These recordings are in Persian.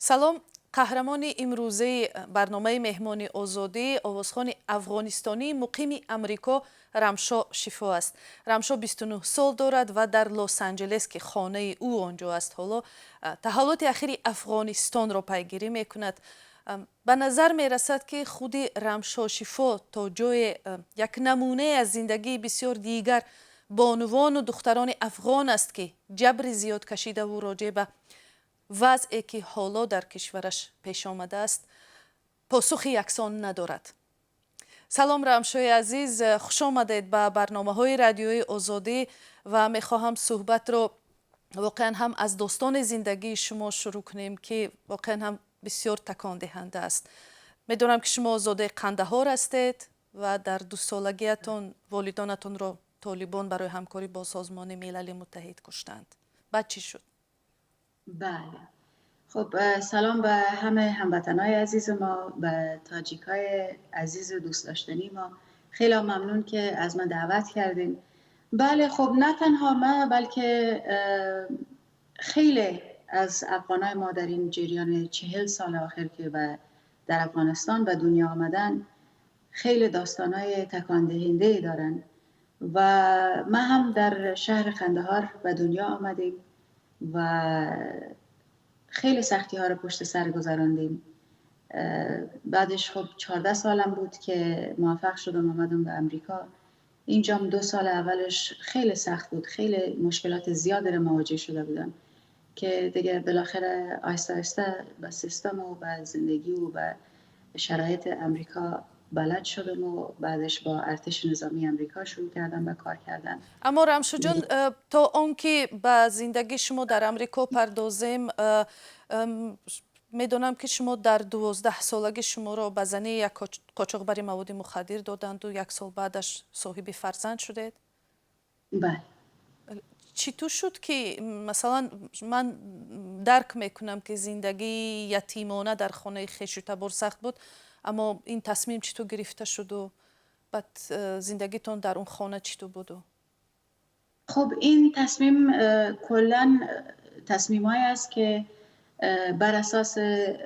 سلام. قهرمان امروزه برنامه مهمان آزادی آوازخوان افغانستانی مقیم امریکا رمشا شفو است. رمشا 29 سال دارد و در لس آنجلس که خانه او آنجا است حالا تحولات اخیر افغانستان را پیگیری میکند. به نظر می رسد که خود رمشا شفو تا جای یک نمونه از زندگی بسیار دیگر بانوان و دختران افغان است که جبر زیاد کشیده و راجع به وضعی که حالا در کشورش پیش آمده است پاسخ یکسان ندارد. سلام رمشای عزیز، خوش آمدید به برنامه‌های رادیوی آزادی و می‌خواهم صحبت را واقعا هم از داستان زندگی شما شروع کنیم که واقعا هم بسیار تکان دهنده است. می‌دانم که شما آزاده قندهار هستید و در 2 سالگیتان والدانتان را طالبان برای همکاری با سازمان ملل متحد کشتند. بعد چی شد؟ بله. خب سلام به همه هموطنای عزیز ما، به تاجیکای عزیز و دوست داشتنی ما. خیلی ممنون که از من دعوت کردین. بله خب نه تنها من بلکه خیلی از افغانای ما در این جریان 40 سال آخر که در افغانستان به دنیا آمدن خیلی داستانای تکان دهنده دارن و من هم در شهر قندهار به دنیا آمدیم و خیلی سختی ها رو پشت سر گذراندیم. بعدش خب 14 سالم بود که موفق شدم آمدم به امریکا. اینجا 2 سال اولش خیلی سخت بود، خیلی مشکلات زیادی رو مواجه شده بودم که دیگه بالاخره آهسته آهسته به سیستم و به زندگی و به شرایط امریکا بلد شدم و بعدش با ارتش نظامی امریکا شروع کردم به کار کردن. اما رمشا جان، تا آنکه به زندگی شما در امریکا پردازیم، میدونم که شما در 12 سالگی شما را به زنی یک قاچاقبر مواد مخدر دادند و 1 سال بعدش صاحب فرزند شدید. بله. چطور شد که مثلا من درک میکنم که زندگی یتیمانه در خانه خویش تبار سخت بود، اما این تصمیم چطور گرفته شد و بعد زندگیتون در اون خانه چطور بود؟ خب این تصمیم کلاً تصمیمایی است که بر اساس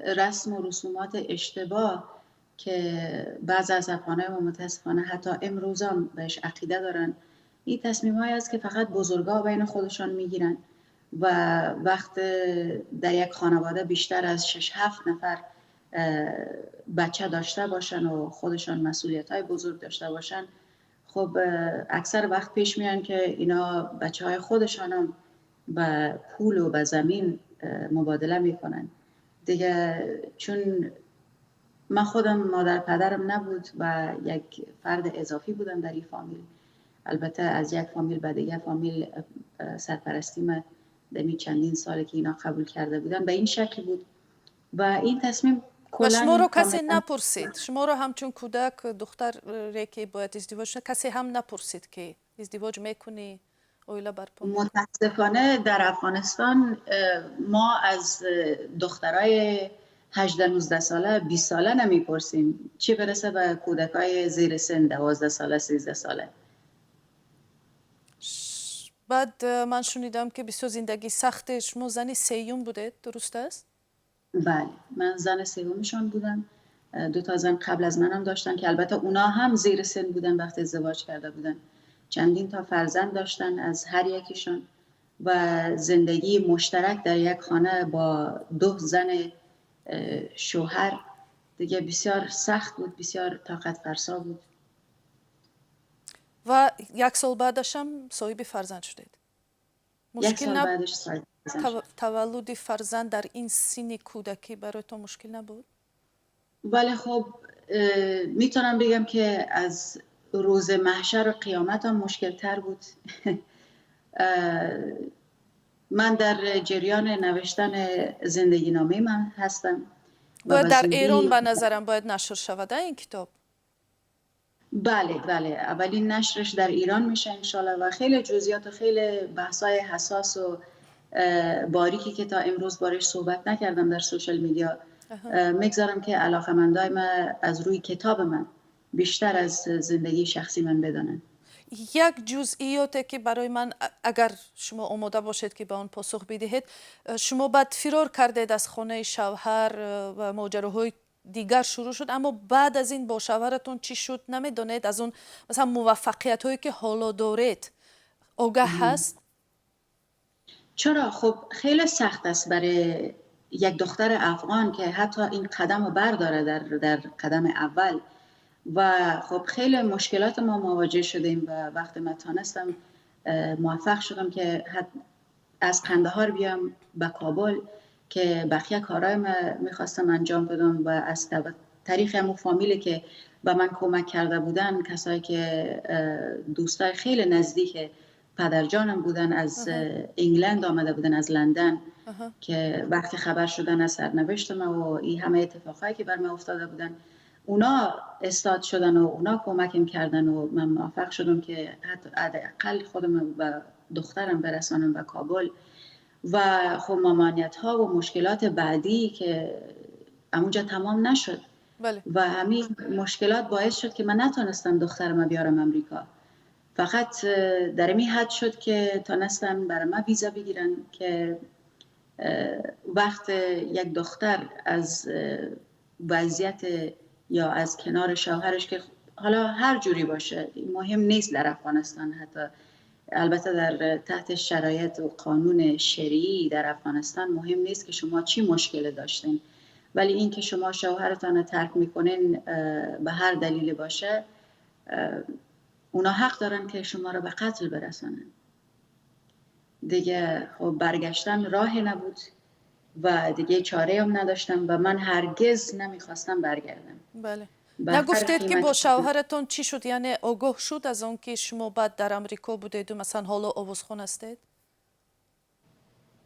رسم و رسومات اشتباه که بعض از افغانای ما متاسفانه حتی امروز هم بهش عقیده دارن، این تصمیمایی است که فقط بزرگا بین خودشان میگیرن و وقت در یک خانواده بیشتر از 6-7 نفر بچه داشته باشن و خودشان مسئولیت‌های بزرگ داشته باشن، خب اکثر وقت پیش میان که اینا بچه‌های خودشان هم به پول و به زمین مبادله میکنن دیگه. چون من خودم مادر پدرم نبود و یک فرد اضافی بودم در این فامیل، البته از یک فامیل به دیگه فامیل سرپرستی من در چندین ساله که اینا قبول کرده بودن به این شکل بود و این تصمیم و شما رو کسی نپرسید؟ شما رو همچون کودک دختر که باید ازدواج کسی هم نپرسید که ازدواج میکنی اویلا برپا؟ متاسفانه در افغانستان ما از دخترای 18-19 ساله 20 ساله نمیپرسیم، چی برسه به کودکای زیر سن 12 ساله 13 ساله. بعد من شنیدم که بسیار زندگی سخت. شما زنی سیوم بودید، درست است؟ بله، من زن سومشان بودم. 2 تا زن قبل از منم داشتن که البته اونا هم زیر سن بودن وقتی ازدواج کرده بودن. چندین تا فرزند داشتن از هر یکیشون و زندگی مشترک در یک خانه با 2 زن شوهر دیگه بسیار سخت بود، بسیار طاقت فرسا بود. و 1 سال بعدش هم صاحب فرزند شدید. 1 سال بعدش صاحب فرزند شد. تولد فرزند در این سن کودکی برای تو مشکل نبود؟ بله خب میتونم بگم که از روز محشر و قیامت هم مشکل تر بود. من در جریان نوشتن زندگی نامه من هستم. باید در ایران به نظرم باید نشر شود این کتاب. بله اولین نشرش در ایران میشه انشالله و خیلی جزئیات و خیلی بحثای حساس و باریکی که تا امروز بارش صحبت نکردم در سوشال میدیا میگذارم که علاقمندای من از روی کتاب من بیشتر از زندگی شخصی من بدانن. یک جزئیاتی که برای من اگر شما آماده باشید که به آن پاسخ بدهید، شما بعد فرار کردید از خانه شوهر و ماجراهای دیگر شروع شد، اما بعد از این با شوهرتون چی شد نمیدونید؟ از اون مثلا موفقیت هایی که حالا دارید آگاه هست؟ چرا؟ خب خیلی سخت است برای یک دختر افغان که حتی این قدم رو برداره در قدم اول. و خب خیلی مشکلات ما مواجه شدیم و وقتی من تانستم موفق شدم که از قندهار بیام به کابل که بقیه کارهای من میخواستم انجام بدم و از طریق همون فامیلی که به من کمک کرده بودن، کسایی که دوستای خیلی نزدیک پدرجانم بودن، از انگلند آمده بودن، از لندن، که وقتی خبر شدن از سرنوشت و این همه اتفاقایی که بر من افتاده بودن، اونا استاد شدن و اونا کمکم کردن و من موفق شدم که حتی حداقل خودم و دخترم برسانم به کابل. و خب ممانعت ها و مشکلات بعدی که همونجا تمام نشد. بله. و همین مشکلات باعث شد که من نتونستم دخترم بیارم امریکا. فقط در این حد شد که تونستن برای من ویزا بگیرن که وقت یک دختر از وضعیت یا از کنار شوهرش، که حالا هر جوری باشه مهم نیست در افغانستان، حتی البته در تحت شرایط و قانون شرعی در افغانستان مهم نیست که شما چی مشکل داشتین، ولی این که شما شوهرتان رو ترک میکنین به هر دلیل باشه، اونا حق دارن که شما رو به قتل برسانن. دیگه خب برگشتن راه نبود و دیگه چاره هم نداشتم و من هرگز نمیخواستم برگردم. بله. نگفتید که با شوهرتون چی شد؟ یعنی آگاه شد از اون که شما بعد در امریکا بودید و مثلا حالا آوازخون هستید؟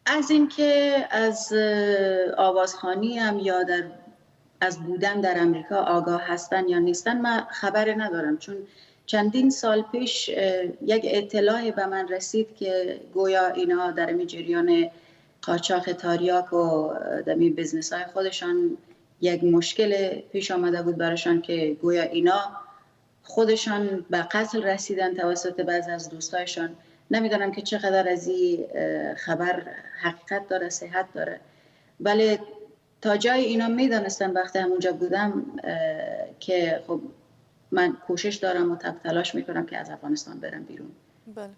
از اینکه از آوازخوانی هم یا از بودن در امریکا آگاه هستن یا نیستن من خبر ندارم، چون چندین سال پیش یک اطلاعی به من رسید که گویا اینا در می جریان قاچاق تریاک و در می بزنس های خودشان یک مشکل پیش آمده بود براشان که گویا اینا خودشان به قتل رسیدن توسط بعضی از دوستایشان. نمیدونم که چقدر از این خبر حقیقت داره، صحت داره، ولی تا جای اینا میدانستم وقتی همونجا بودم که خب من کوشش دارم و تلاش میکنم که از افغانستان برم بیرون. بله.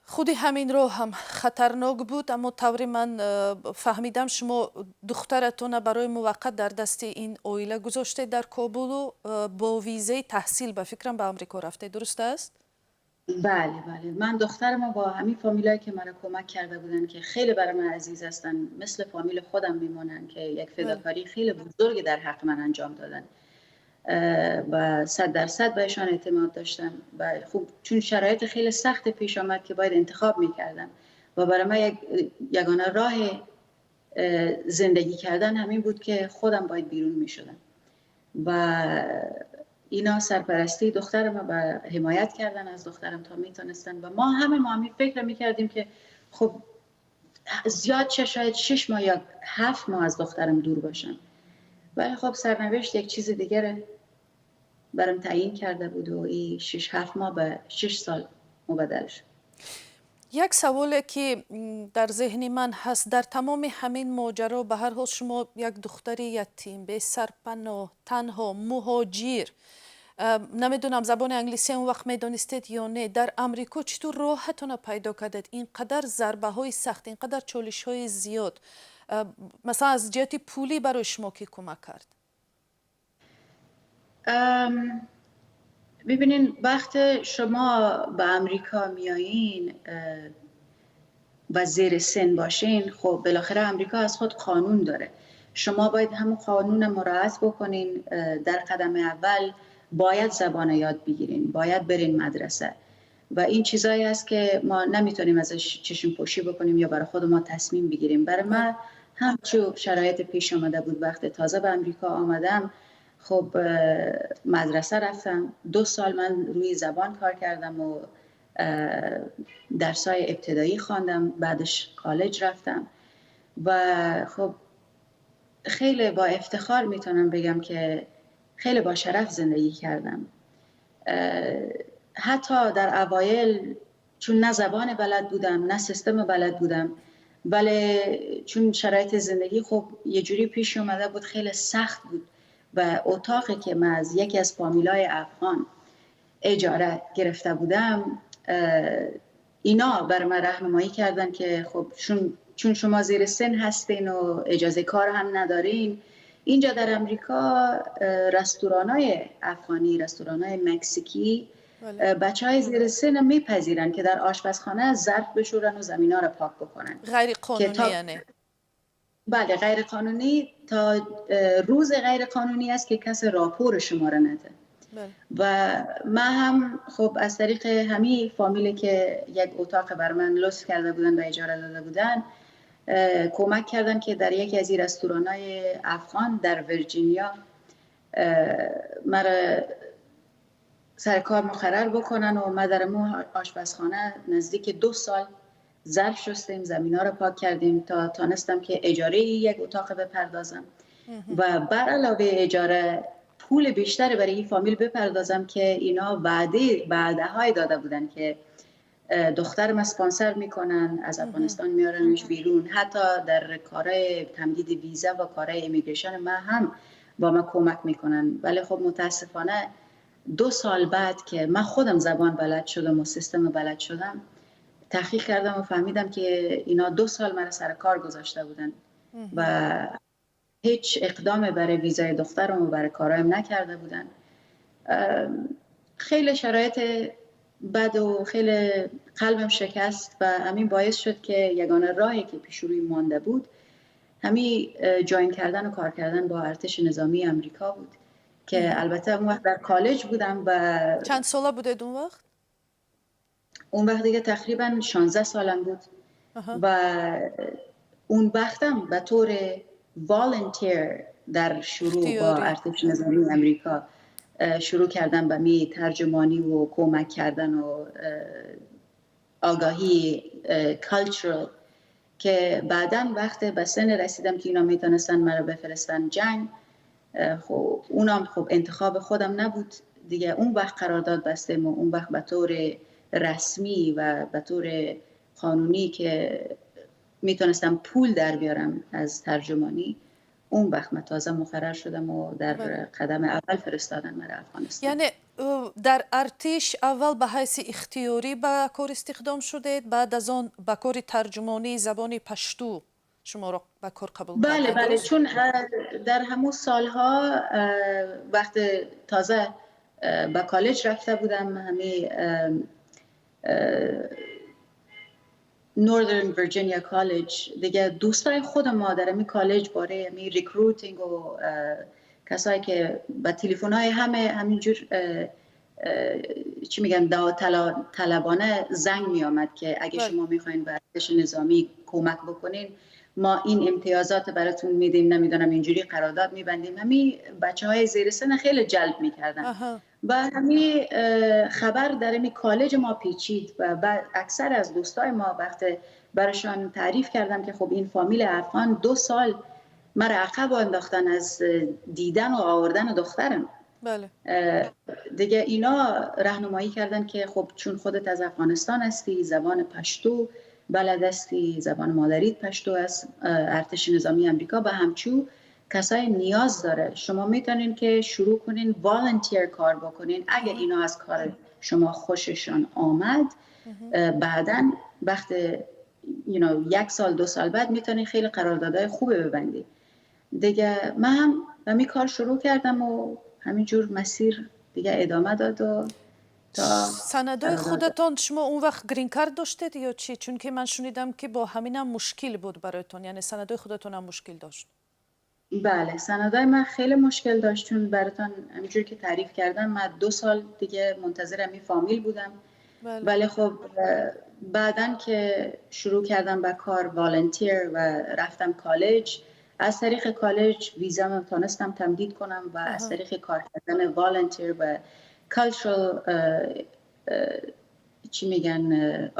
خودی همین رو هم خطرناک بود، اما طوری من فهمیدم شما دخترتون برای موقت در دست این اویله گذاشته در کابل و با ویزه تحصیل به فکرم به امریکا رفته، درست است؟ بله بله، من دخترم با همین فامیلایی که من کمک کرده بودن که خیلی برای من عزیز هستن، مثل فامیل خودم میمونن، که یک فداکاری خیلی بزرگی در حق من انجام دادن و 100% بهشان اعتماد داشتم. و خوب چون شرایط خیلی سخت پیش آمد که باید انتخاب میکردم و برای من یگانه راه زندگی کردن همین بود که خودم باید بیرون میشدم و اینا سرپرستی دخترم و حمایت کردن از دخترم تا میتونستن. و ما همین فکر میکردیم که خب زیاد چه، شاید 6 ماه یا 7 ماه از دخترم دور باشم، ولی خب سرنوشت یک چیز دیگره برام تعیین کرده بود و این 6-7 ماه به 6 سال مبدل شد. یک سوالی که در ذهن من هست، در تمام همین ماجرا به هر حال شما یک دختر یتیم، به سرپناه، تنها، مهاجر، نمیدونم زبان انگلیسی اون وقت میدونستید یا نه، در امریکا چطور راحتون پیدا کردید؟ اینقدر ضربه های سخت، اینقدر چالش های زیاد، مثلا از جهت پولی برای شما کی کمک کرد؟ ببینین وقت شما به امریکا میایین و زیر سن باشین، خب بالاخره امریکا از خود قانون داره، شما باید همون قانون مراعات بکنین. در قدم اول باید زبان یاد بگیرین، باید برین مدرسه و این چیزایی است که ما نمیتونیم ازش چشم پوشی بکنیم یا برای خود ما تصمیم بگیریم. برای من همچون شرایط پیش آمده بود وقت تازه به امریکا آمدم. خب مدرسه رفتم، 2 سال من روی زبان کار کردم و درسای ابتدایی خواندم، بعدش کالج رفتم و خب خیلی با افتخار میتونم بگم که خیلی با شرف زندگی کردم. حتی در اوایل چون نه زبان بلد بودم نه سیستم بلد بودم، ولی چون شرایط زندگی خب یه جوری پیش اومده بود خیلی سخت بود و اتاقی که من از یکی از فامیلای افغان اجاره گرفته بودم اینا بر من راهنمایی کردن که خب چون شما زیر سن هستین و اجازه کار هم ندارین، اینجا در امریکا رستورانای افغانی، رستورانای مکزیکی بچهای زیر سن میپذیرن که در آشپزخانه ظرف بشورن و زمینا رو پاک بکنن. غیر قانونی یعنی؟ بله غیر قانونی، تا روز غیر قانونی است که کس راپور شما را نده. و من هم خب از طریق همین فامیلی که یک اتاق بر من لطف کرده بودن و اجاره داده بودن کمک کردن که در یکی از این رستورانای افغان در ویرجینیا مرا سر کار مقرر بکنن و ما در آشپزخانه نزدیک 2 سال ظرف شستیم، زمینا رو پاک کردیم تا تانستم که اجاره یک اتاق بپردازم و بر علاوه اجاره پول بیشتر برای این فامیل بپردازم که اینا وعده های داده بودن که دخترم اسپانسر میکنن، از افغانستان میارنش بیرون، حتی در کارهای تمدید ویزا و کارهای امیگریشن ما هم با ما کمک میکنن. ولی خب متاسفانه 2 سال بعد که من خودم زبان بلد شدم و سیستم بلد شدم، تحقیق کردم و فهمیدم که اینا 2 سال من سر کار گذاشته بودن و هیچ اقدام برای ویزای دخترم و برای کارایم نکرده بودن. خیلی شرایط بد و خیلی قلبم شکست و همین باعث شد که یگانه راهی که پیش روی مانده بود همین جاین کردن و کار کردن با ارتش نظامی امریکا بود که البته اون وقت در کالج بودم. و چند ساله بودید اون وقت؟ اون وقت دیگه تقریبا 16 سالم بود و اون وقتم به طور والنتیر در شروع با ارتش نظامی امریکا شروع کردم به می ترجمانی و کمک کردن و آگاهی کالچرال که بعداً وقت به سن رسیدم که اینا میتونستن مرا بفرستن جنگ. خب اونم خب انتخاب خودم نبود دیگه. اون وقت قرارداد بستیم و اون وقت به طور رسمی و به طور قانونی که میتونستم پول در بیارم از ترجمانی، اون وقت من تازه مقرر شدم و در قدم اول فرستادن مرا افغانستان. یعنی در ارتش اول به حیث اختیاری به کار استخدام شدید، بعد از آن به کار ترجمانی زبان پشتو شما را به کار قبول کردند؟ بله چون در همون سالها وقت تازه به کالج رفته بودم، همین نوردرن ویرجینیا کالج دیگه، دوستای خود ما در همین کالج باره همین ریکروتینگ و کسایی که با تلفن‌های همینجور چی میگن طلبانه زنگ می آمد که اگه شما میخواین به ارتش نظامی کمک بکنین ما این امتیازات براتون میدیم، نمیدونم اینجوری قرارداد میبندیم. همین بچهای زیر سن خیلی جلب میکردن و همین خبر در همین کالج ما پیچید و اکثر از دوستای ما وقت براشان تعریف کردم که خب این فامیل افغان 2 سال مرا عقب انداختن از دیدن و آوردن دخترم. بله. دیگه اینا راهنمایی کردن که خب چون خودت از افغانستان هستی، زبان پشتو بلد هستی، زبان مادریت پشتو است، ارتش نظامی امریکا به همچو کسای نیاز داره، شما میتونین که شروع کنین والنتیر کار بکنین. اگه اینا از کار شما خوششان آمد بعداً وقت 1 سال 2 سال بعد میتونین خیلی قراردادهای خوبه ببندی. دیگه من هم همین کار شروع کردم و همینجور مسیر دیگه ادامه داد. و تا سندای خودتان شما اون وقت گرین کارت داشتید یا چی؟ چون که من شنیدم که با همین هم مشکل بود برایتون، یعنی سندای خودتون هم مشکل داشت. بله سندای من خیلی مشکل داشت، چون براتون همینجور که تعریف کردم من 2 سال دیگه منتظر همین فامیل بودم. ولی خب بعدن که شروع کردم به کار والنتیر و رفتم کالج، از طریق کالج ویزا تونستم تمدید کنم و از طریق کار کردن والنتیر و کالچرال چی میگن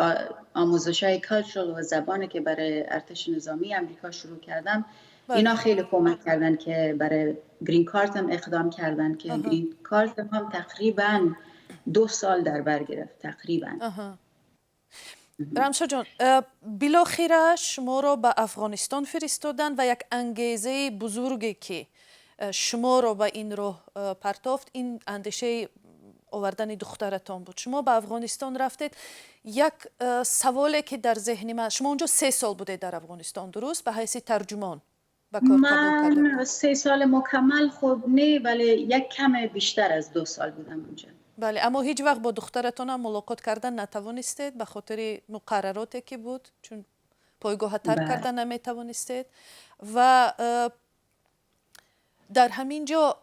آموزش‌های کالچرال و زبانی که برای ارتش نظامی امریکا شروع کردم، اینا خیلی کمک کردن که برای گرین کارت هم اقدام کردن که گرین کارت هم تقریباً 2 سال در بر گرفت تقریبا. رمشا جان، بالاخره شما را به افغانستان فرستادن و یک انگیزه بزرگی که شما را به این راه پرتافت، این اندیشه آوردن دخترتان بود. شما به افغانستان رفتید. یک سوالی که در ذهن من، شما اونجا 3 سال بوده در افغانستان، درست؟ به حیث ترجمان به کار قبول کرده بود. من 3 سال مکمل خب نه، ولی یک کم بیشتر از 2 سال بودم اونجا. بله، اما هیچ وقت با دخترتان هم ملاقات کردن نتوانستید به خاطر مقرراتی که بود، چون پایگاه ترک کردن نمیتوانستید. و در همین جا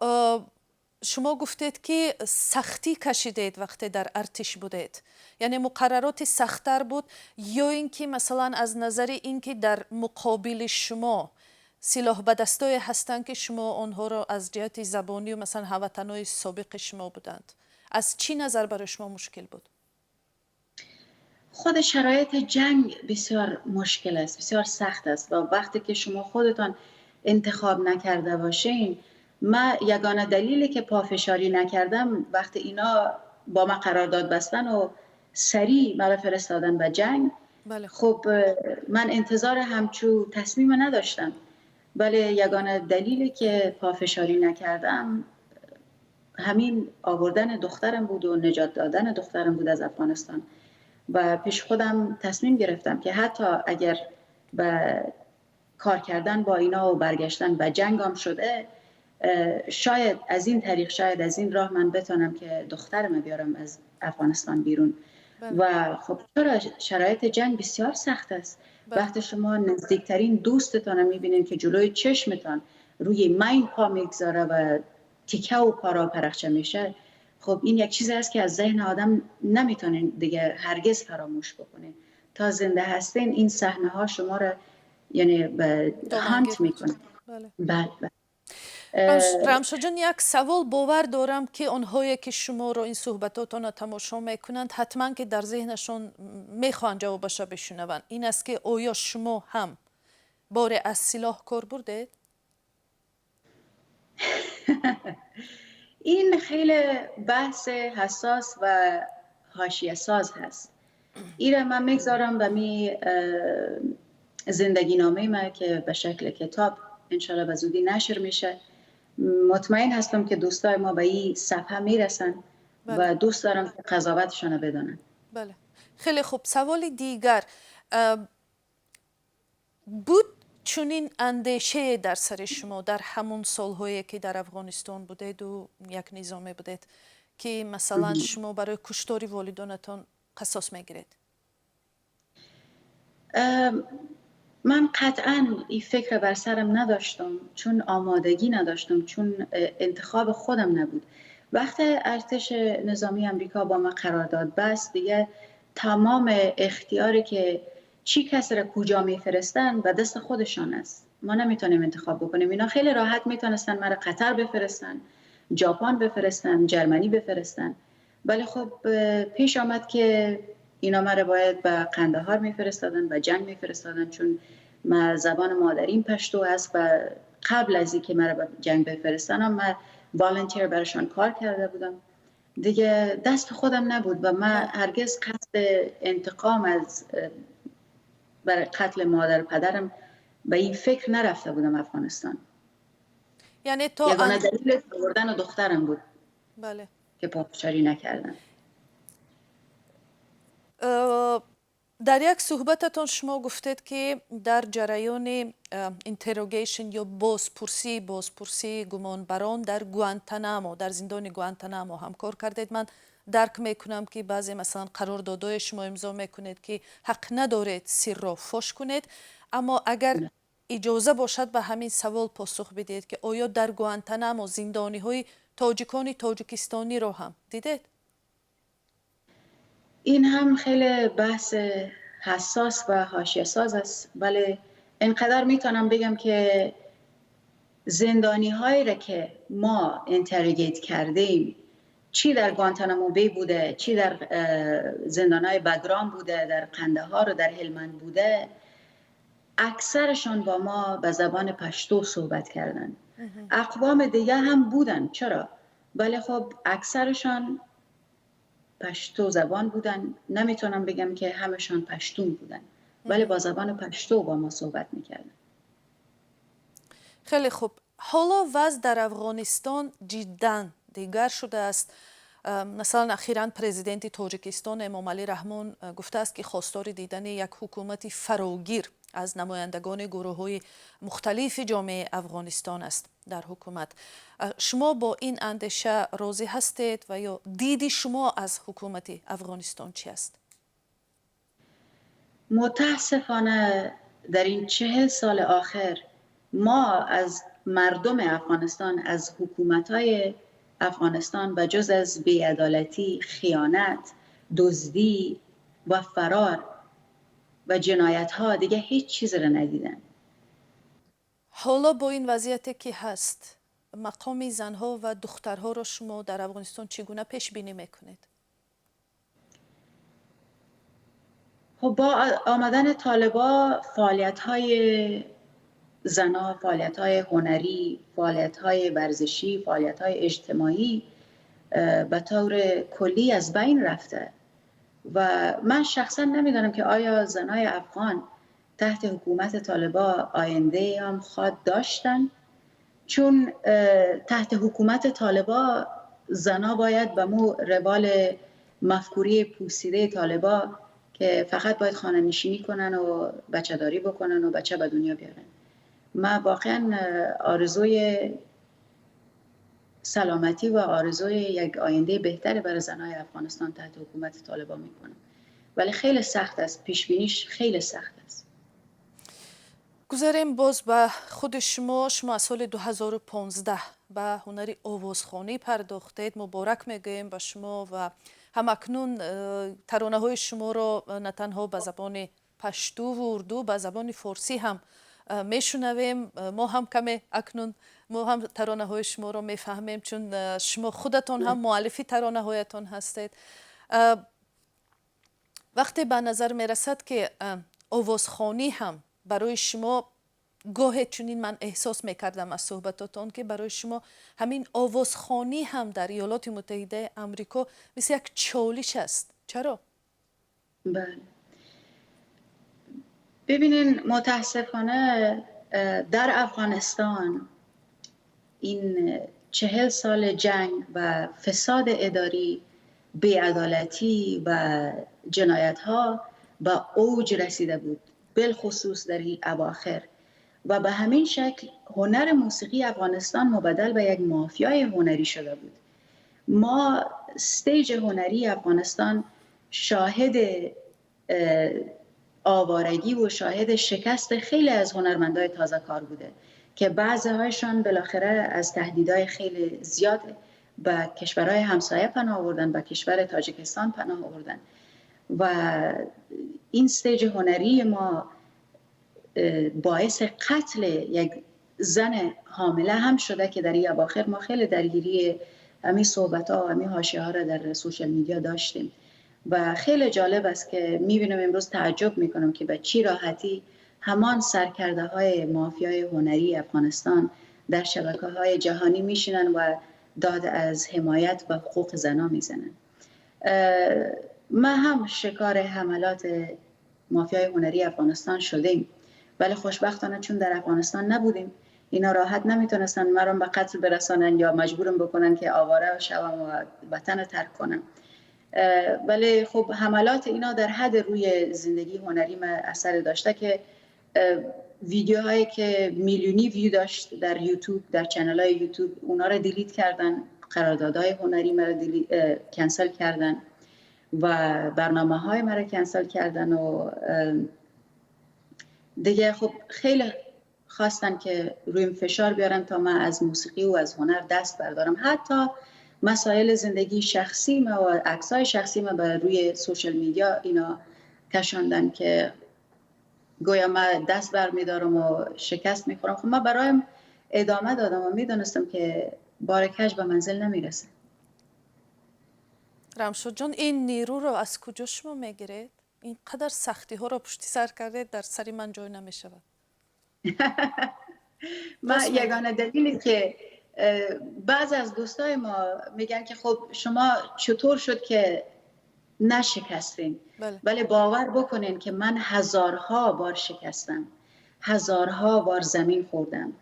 شما گفتید که سختی کشیدید وقتی در ارتش بودید، یعنی مقررات سخت‌تر بود، یا اینکه مثلا از نظر اینکه در مقابل شما سلاح به دستای هستند که شما آنها را از جهت زبانی و مثلا هموطنای سابق شما بودند، از چی نظر برای شما مشکل بود؟ خود شرایط جنگ بسیار مشکل است، بسیار سخت است و وقتی که شما خودتان انتخاب نکرده باشین، من یگانه دلیلی که پافشاری نکردم وقتی اینا با من قرارداد بستن و سریع مرا فرستادن به جنگ. بله. خب من انتظار همچو تصمیم نداشتم، ولی یگانه دلیلی که پافشاری نکردم همین آوردن دخترم بود و نجات دادن دخترم بود از افغانستان. و پیش خودم تصمیم گرفتم که حتی اگر به کار کردن با اینا و برگشتن به جنگام شده، شاید از این طریق، شاید از این راه من بتونم که دخترم بیارم از افغانستان بیرون. و خب چرا شرایط جنگ بسیار سخت است. وقتی شما نزدیکترین دوستتان میبینین که جلوی چشمتان روی مین پا میگذاره و تیکه و پارا پرخچه میشه، خب این یک چیزی است که از ذهن آدم نمیتونین دیگه هرگز فراموش بکنه. تا زنده هستین این صحنه ها شما را یعنی به هانت میکنه. بله. رمشا جان، یک سوال باور دارم که آنهایی که شما رو این صحبتاتون رو تماشا میکنند حتما که در ذهنشون میخوان جوابش بشنوند. این است که آیا شما هم بار از سلاح کار بردید؟ این خیلی بحث حساس و حاشیه ساز هست. این من میگذارم به می زندگی نامه ما که به شکل کتاب انشالله به زودی نشر میشه. مطمئن هستم که دوستای ما به این صفحه میرسن. و دوست دارم که قضاوتشان بدانن. بله، خیلی خوب. سوال دیگر بود چونین اندیشه در سر شما در همون سالهایی که در افغانستان بودید و یک نظامی بودید که مثلا شما برای کشتار والدانتان قصاص میگیرید؟ من قطعا این فکر بر سرم نداشتم، چون آمادگی نداشتم، چون انتخاب خودم نبود. وقتی ارتش نظامی امریکا با من قرارداد بست، دیگه تمام اختیاری که چی کس را کجا میفرستن و دست خودشان است. ما نمیتونیم انتخاب بکنیم. اینا خیلی راحت میتونستن مرا قطر بفرستن، ژاپن بفرستن، جرمنی بفرستن. ولی خب پیش آمد که اینا مرا باید به قندهار میفرستادن، به جنگ میفرستادن، چون من زبان مادریم پشتو است و قبل از اینکه مرا به جنگ بفرستن من والنتیر براشون کار کرده بودم. دیگه دست خودم نبود و من هرگز قصد انتقام از برای قتل مادر پدرم به این فکر نرفته بودم افغانستان. یعنی تو یگانه دلیل آوردن دخترم بود. بله. که پافشاری نکردم. در یک صحبتتان شما گفتید که در جریان اینتروگیشن یا بازپرسی گمانبران در گوانتانامو، در زندان گوانتانامو هم کار کردید. من درک میکنم که بعضی مثلا قراردادهای شما امضا میکنید که حق ندارید سر را فاش کنید، اما اگر اجازه باشد به همین سوال پاسخ بدید که آیا در گوانتانامو زندانی های تاجیکانی تاجیکستانی را هم دیدید؟ این هم خیلی بحث حساس و حاشیه ساز است، ولی اینقدر میتونم بگم که زندانی هایی را که ما اینتروگیت کردیم، چی در گوانتانامو بی بوده، چی در زندان های بگرام بوده، در قندهار و در هلمند بوده، اکثرشان با ما به زبان پشتو صحبت کردن. اقوام دیگه هم بودن، چرا؟ ولی خب اکثرشان پشتو زبان بودن. نمیتونم بگم که همشان پشتون بودن، ولی با زبان پشتو با ما صحبت میکردن. خیلی خوب. حالا وضع در افغانستان جدا دیگر شده است. مثلا اخیراً پرزیدنت تاجیکستان امامعلی رحمان گفته است که خواستار دیدن یک حکومت فراگیر از نمایندگان گروه‌های مختلف جامعه افغانستان است در حکومت. شما با این اندیشه راضی هستید و یا دیدی شما از حکومت افغانستان چی است؟ متاسفانه در این 40 سال آخر ما از مردم افغانستان، از حکومت‌های افغانستان و جز از بی‌عدالتی، خیانت، دزدی و فرار و جنایت‌ها دیگه هیچ چیز را ندیدن. حالا با این وضعیتی که هست، مقام زنها و دخترها را شما در افغانستان چگونه پیش بینی میکنید؟ خب با آمدن طالبا فعالیت‌های زنها، فعالیت‌های هنری، فعالیت‌های ورزشی، فعالیت‌های اجتماعی به طور کلی از بین رفته و من شخصا نمیدانم که آیا زنای افغان تحت حکومت طالبا آینده هم خواد داشتن، چون تحت حکومت طالبا زنا باید به مو روال مفکوری پوسیده طالبا که فقط باید خانه نشینی کنن و بچه داری بکنن و بچه به دنیا بیارن. من واقعا آرزوی سلامتی و آرزوی یک آینده بهتر برای زنای افغانستان تحت حکومت طالبان میکنم، ولی خیلی سخت است، پیشبینیش خیلی سخت است. گذاریم باز به خود شما از سال 2015 به هنری آوازخوانی پرداختید. مبارک میگوییم به شما و همکنون ترانه های شما را نه تنها به زبان پشتو و اردو، به زبان فارسی هم میشنویم. ما هم کمی اکنون ما هم ترانه های شما را میفهمیم، چون شما خودتان هم مؤلفی ترانه هایتان هستید. وقتی به نظر میرسد که آوازخوانی هم برای شما گاهی، چنین من احساس میکردم از صحبتاتون که برای شما همین آوازخوانی هم در ایالات متحده امریکا مثل یک چالش است. چرا؟ بله. ببینین متاسفانه در افغانستان این 40 سال جنگ و فساد اداری، بی‌عدالتی و جنایت ها به اوج رسیده بود، بالخصوص در این اواخر، و به همین شکل هنر موسیقی افغانستان مبدل به یک مافیای هنری شده بود. ما استیج هنری افغانستان شاهد آوارگی و شاهد شکست خیلی از هنرمندای تازه کار بوده که بعضی‌هایشان بالاخره از تهدیدهای خیلی زیاد به کشورهای همسایه پناه آوردن، به کشور تاجیکستان پناه آوردن و این استیج هنری ما باعث قتل یک زن حامله هم شده که در این اواخر ما خیلی درگیری همین صحبت‌ها و همین حاشیه‌ها را در سوشال میدیا داشتیم و خیلی جالب است که می‌بینم امروز تعجب می‌کنم که به چی راحتی همان سرکرده‌های مافیای هنری افغانستان در شبکه‌های جهانی میشینن و داد از حمایت و حقوق زنان میزنن. ما هم شکار حملات مافیای هنری افغانستان شدیم، ولی خوشبختانه چون در افغانستان نبودیم اینا راحت نمیتونستن مرا به قتل برسانن یا مجبورم بکنن که آواره شوم و وطن رو ترک کنم. ولی خب حملات اینا در حد روی زندگی هنری من اثر داشته که ویدیوهایی که میلیونی ویو داشت در یوتیوب، در چنل های یوتیوب، اونا رو دیلیت کردن، قراردادهای هنری مرا کنسل کردن و برنامه های مرا کنسل کردن و دیگه خب خیلی خواستن که رویم فشار بیارن تا من از موسیقی و از هنر دست بردارم. حتی مسائل زندگی شخصی ما و عکسای شخصی ما به روی سوشال میدیا اینا کشاندن که گویا من دست برمیدارم و شکست میخورم. خب من برایم ادامه دادم و میدونستم که بار کج به منزل نمیرسه. رمشو جان، این نیرو رو از کجا شما میگیرید؟ اینقدر سختی ها رو پشتی سر کرده در سری من جای نمیشود. من یگانه دلیلی که بعض از دوستای ما میگن که خب شما چطور شد که نشکستیم. بله. ولی باور بکنین که من هزارها بار شکستم، هزارها بار زمین خوردم،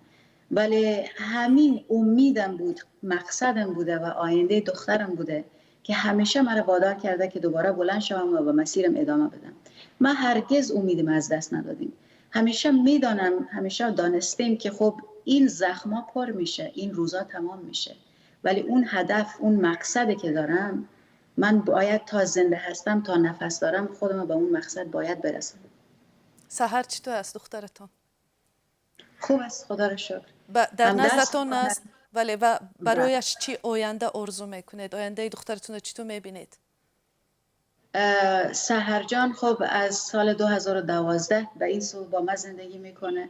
ولی همین امیدم بود، مقصدم بوده و آینده دخترم بوده که همیشه مرا وادار کرده که دوباره بلند شوم و به مسیرم ادامه بدم. ما هرگز امیدم از دست ندادیم. همیشه میدانم، همیشه دانستیم که خب این زخما پر میشه، این روزا تمام میشه، ولی اون هدف، اون مقصدی که دارم، من باید تا زنده هستم، تا نفس دارم، خودم به اون مقصد باید برسم. سحر چطور است دخترتان؟ خوب است، خدا را شکر. در هم درس نزدتان می‌خواند. است؟ ولی و بله. برایش چی آینده آرزو میکنید؟ آینده دخترتون رو چطور میبینید؟ سحر جان خب از سال 2012 به این سو با ما زندگی میکنه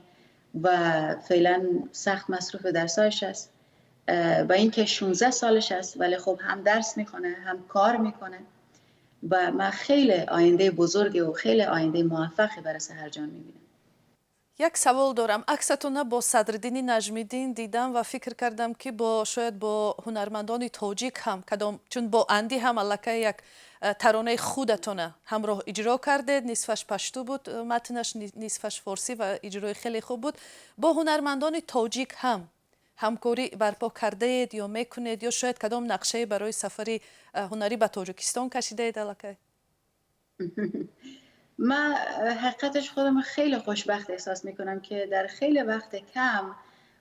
و فعلا سخت مصروف درسایش است. و این که 16 سالش است، ولی خب هم درس میکنه هم کار میکنه و من خیلی آینده بزرگی و خیلی آینده موفقی برای سحر جان میبینم. یک سوال دارم. عکستون با صدرالدین نجمیدین دیدم و فکر کردم که شاید با هنرمندان تاجیک هم کدام، چون با اندی هم الکی یک ترانه خودتونه همراه اجرا کردید، نصفش پشتو بود متنش، نصفش فارسی و اجرای خیلی خوب بود. با هنرمندان تاجیک هم همکاری برپا کرده اید یا میکنید یا شاید کدام نقشه برای سفری هنری به تاجیکستان کشیده اید الکی؟ من حقیقتش خودم خیلی خوشبخت احساس میکنم که در خیلی وقت کم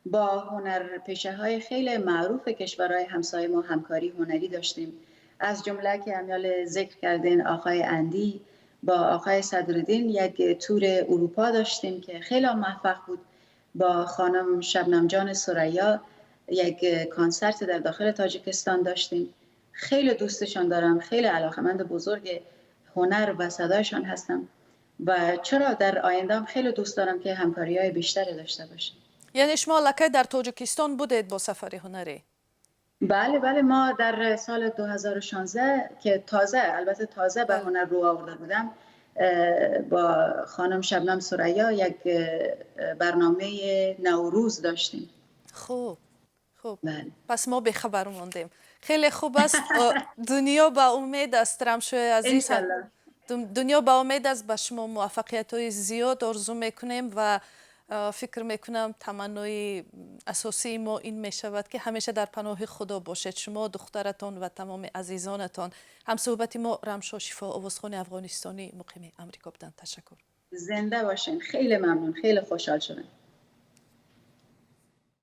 با هنرپیشه های خیلی معروف کشورهای همسایه ما همکاری هنری داشتیم. از جمله که امیال ذکر کردین آقای اندی، با آقای صدرالدین یک تور اروپا داشتیم که خیلی موفق بود. با خانم شبنم جان ثریا یک کنسرت در داخل تاجیکستان داشتیم. خیلی دوستشان دارم، خیلی علاقمند بزرگ هنر و صدایشان هستم و چرا در آینده هم خیلی دوست دارم که همکاری‌های بیشتری داشته باشیم. یعنی شما لکه در تاجیکستان بودید با سفری هنری؟ بله بله، ما در سال 2016 که البته تازه به هنر رو آورده بودم، با خانم شبنم ثریا یک برنامه نوروز داشتیم. خوب. بله. پس ما بخبر ماندیم. خیلی خوب است. دنیا با امید است رمشوی عزیز. انشالله. دنیا با امید است. به شما موفقیت های زیاد آرزو میکنیم و فکر میکنم تمنای اساسی ما این میشود که همیشه در پناه خدا باشید، شما، دخترتان و تمام عزیزانتان. هم صحبت ما رمشا شفا آوازخوان افغانستانی مقیم امریکا بودند. تشکر. زنده باشین. خیلی ممنون، خیلی خوشحال شدم.